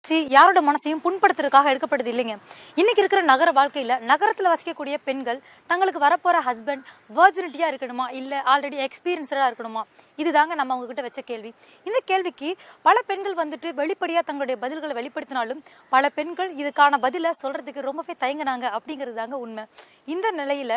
முயற்சி யாரோட மனசையும் புண்படுத்துறதுக்காக எடுக்கப்படுது இல்லைங்க. இன்னைக்கு இருக்கிற நகர வாழ்க்கையில நகரத்துல வசிக்கக்கூடிய பெண்கள் தங்களுக்கு வரப்போற ஹஸ்பண்ட் வர்ஜினிட்டியா இருக்கணுமா இல்ல ஆல்ரெடி எக்ஸ்பீரியன்ஸ்டா இருக்கணுமா, இதுதாங்க நம்ம அவங்க கிட்ட வச்ச கேள்வி. இந்த கேள்விக்கு பல பெண்கள் வந்துட்டு வெளிப்படையா தங்களுடைய பதில்களை வெளிப்படுத்தினாலும் பல பெண்கள் இதுக்கான பதில சொல்றதுக்கு ரொம்பவே தயங்கினாங்க அப்படிங்கிறது தாங்க உண்மை. இந்த நிலையில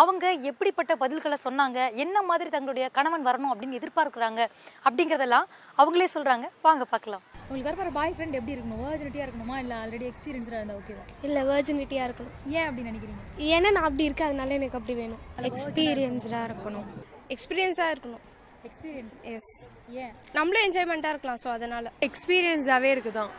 அவங்க எப்படிப்பட்ட பதில்களை சொன்னாங்க, என்ன மாதிரி தங்களுடைய கணவன் வரணும் அப்படின்னு எதிர்பார்க்கிறாங்க அப்படிங்கறதெல்லாம் அவங்களே சொல்றாங்க. வாங்க பார்க்கலாம். உங்களுக்கு வரப்போற பாய் ஃப்ரெண்ட் எப்படி இருக்கணும்? வர்ஜினிட்டியா இருக்கணுமா இல்ல ஆல்ரெடி எக்ஸ்பீரியன்ஸ்டா இருந்தா ஓகேவா? இல்ல வர்ஜினிட்டியா இருக்கணும். ஏன் அப்படி நினைக்கிறீங்க? ஏன்னா நான் அப்படி இருக்கேன், அதனால எனக்கு அப்படி வேணும். எக்ஸ்பீரியன்ஸ்டா இருக்கணும். எக்ஸ்பீரியன்ஸா இருக்கணும். எக்ஸ்பீரியன்ஸ். எஸ். ஏன்? நம்மளும் என்ஜாய்மெண்டா இருக்கலாம். ஸோ அதனால எக்ஸ்பீரியன்ஸாவே இருக்கணும்.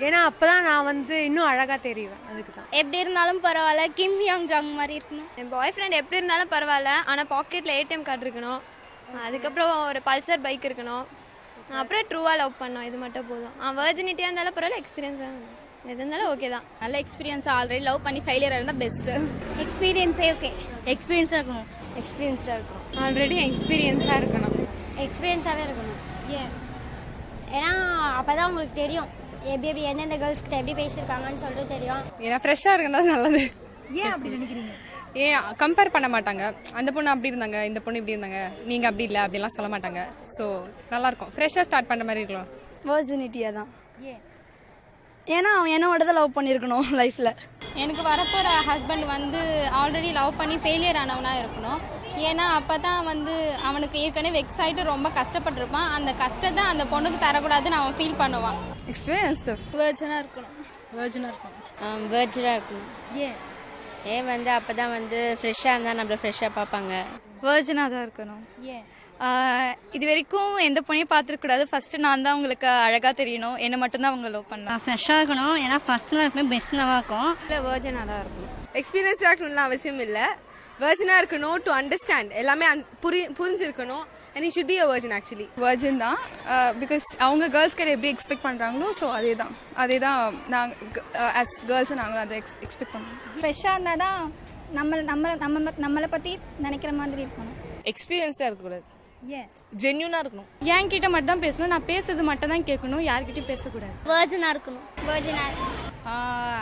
ஏன்னா அப்பதான் நான் இன்னும் அழகா தெரியுவேன். அதுக்கு தான். எப்படி இருந்தாலும் பரவாயில்ல, கிம் யோங் ஜாங் மாதிரி இருக்கணும். என் பாய் ஃப்ரெண்ட் எப்படி இருந்தாலும் பரவாயில்ல, ஆனால் பாக்கெட்ல ஏடிஎம் கார்டு இருக்கணும். அதுக்கப்புறம் ஒரு பல்சர் பைக் இருக்கணும். அப்புறம் ட்ரூவா லவ் பண்ணோம். இது மட்டும் போதும். வர்ஜினிட்டியா இருந்தாலும் பரவாயில்ல, எக்ஸ்பீரியன்ஸா எது இருந்தாலும் ஓகே தான். நல்ல எக்ஸ்பீரியன்ஸ், ஆல்ரெடி லவ் பண்ணி ஃபெயிலியர் இருந்தால் பெஸ்ட். எக்ஸ்பீரியன்ஸே ஓகே. எக்ஸ்பீரியன்ஸாக இருக்கணும். எக்ஸ்பீரியன்ஸ்டா இருக்கணும். ஆல்ரெடி எக்ஸ்பீரியன்ஸா இருக்கணும். எக்ஸ்பீரியன்ஸாகவே இருக்கணும். ஏன்னா அப்பதான் உங்களுக்கு தெரியும் எப்படி எந்தெந்த கேர்ள்ஸ் கிட்ட எப்படி பேசியிருக்காங்கன்னு சொல்லிட்டு தெரியும். ஏன்னா ஃப்ரெஷ்ஷாக இருக்கிறது நல்லது. ஏன் அப்படி நினைக்கிறீங்க? ஏன் கம்பேர் பண்ண மாட்டாங்க. அந்த பொண்ணு அப்படி இருந்தாங்க, இந்த பொண்ணு இப்படி இருந்தாங்க, நீங்க அப்படி இல்லை அப்படிலாம் சொல்ல மாட்டாங்க. ஸோ நல்லா இருக்கும். ஃப்ரெஷ்ஷாக ஸ்டார்ட் பண்ணுற மாதிரி இருக்கலாம். வர்ஜினிட்டியா தான். ஏன்? ஏன்னா அவன் என்னோட தான் லவ் பண்ணியிருக்கணும் லைஃப்பில். எனக்கு வரப்போகிற ஹஸ்பண்ட் ஆல்ரெடி லவ் பண்ணி ஃபெயிலியர் ஆனவனாக இருக்கணும். ஏன்னா அப்போ தான் அவனுக்கு ஏற்கனவே வெக்ஸ் ஆகிட்டு ரொம்ப கஷ்டப்பட்டிருப்பான். அந்த கஷ்டத்தை அந்த பொண்ணுக்கு தரக்கூடாதுன்னு அவன் ஃபீல் பண்ணுவான். எக்ஸ்பீரியன்ஸ் வர்ஜினா இருக்கணும். வேர்ஜனாக இருக்கும். வேர்ஜனாக இருக்கணும். ஏன்? ஏன் அப்போ தான் ஃப்ரெஷ்ஷாக இருந்தால் நம்மளை ஃப்ரெஷ்ஷாக பார்ப்பாங்க. வர்ஜனாக தான் இருக்கணும். ஏன்? இது வரைக்கும் எந்த பொண்ணையும் பார்த்துருக்கூடாது. ஃபர்ஸ்ட் நான் தான் உங்களுக்கு அழகாக தெரியணும். என்னை மட்டும்தான் அவங்க லவ் பண்ணலாம். ஃப்ரெஷ்ஷாக இருக்கணும். ஏன்னா ஃபர்ஸ்ட் இருக்குமே பெஸ்ட் நல்லா இருக்கும். இல்லை வர்ஜனாக தான் இருக்கணும். எக்ஸ்பீரியன்ஸாக இருக்கணும்னு அவசியம் இல்லை. வர்ஜனாக இருக்கணும் டு அண்டர்ஸ்டாண்ட். எல்லாமே புரிஞ்சிருக்கணும். And it should be a virgin. Actually virgin தான். பிகாஸ் அவங்க கேர்ள்ஸ் கிட்ட எப்படி எக்ஸ்பெக்ட் பண்ணுறாங்களோ ஸோ அதே தான் நாங்கள் ஆஸ் கேர்ள்ஸை நாங்கள் அதை எக்ஸ்பெக்ட் பண்ணுவோம். ஃப்ரெஷ்ஷாக இருந்தால் தான் நம்மளை பற்றி நினைக்கிற மாதிரி இருக்கணும். எக்ஸ்பீரியன்ஸாக இருக்கக்கூடாது. ஏன்? ஜென்யூனாக இருக்கணும். என் கிட்ட மட்டும் தான் பேசணும். நான் பேசுறது மட்டும் தான் கேட்கணும். யார்கிட்டயும் பேசக்கூடாது. வர்ஜனாக இருக்கணும்.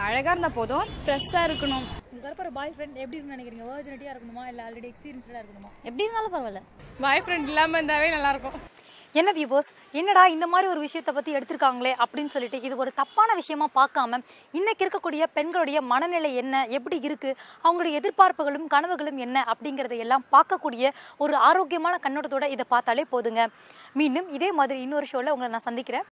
அழகாக இருந்தால் போதும். ஃப்ரெஷ்ஷாக இருக்கணும். உங்களுக்கு வரப்போற பாய் ஃப்ரெண்ட் எப்படி இருக்குன்னு நினைக்கிறீங்க? வர்ஜினிட்டியா இருக்கணுமா இல்ல ஆல்ரெடி எக்ஸ்பீரியன்ஸ்டா இருக்கணுமா? எப்படி இருந்தாலும் பரவாயில்ல. பாய் ஃப்ரெண்ட் இல்லாமல் இருந்தாவே நல்லாயிருக்கும். என்ன வியூவர்ஸ், என்னடா இந்த மாதிரி ஒரு விஷயத்த பத்தி எடுத்திருக்காங்களே அப்படின்னு சொல்லிட்டு இது ஒரு தப்பான விஷயமா பார்க்காம இன்னைக்கு இருக்கக்கூடிய பெண்களுடைய மனநிலை என்ன, எப்படி இருக்கு, அவங்களுடைய எதிர்பார்ப்புகளும் கனவுகளும் என்ன அப்படிங்கறதை எல்லாம் பார்க்கக்கூடிய ஒரு ஆரோக்கியமான கண்ணோட்டத்தோட இதை பார்த்தாலே போதுங்க. மீண்டும் இதே மாதிரி இன்னொரு ஷோல உங்களை நான் சந்திக்கிறேன்.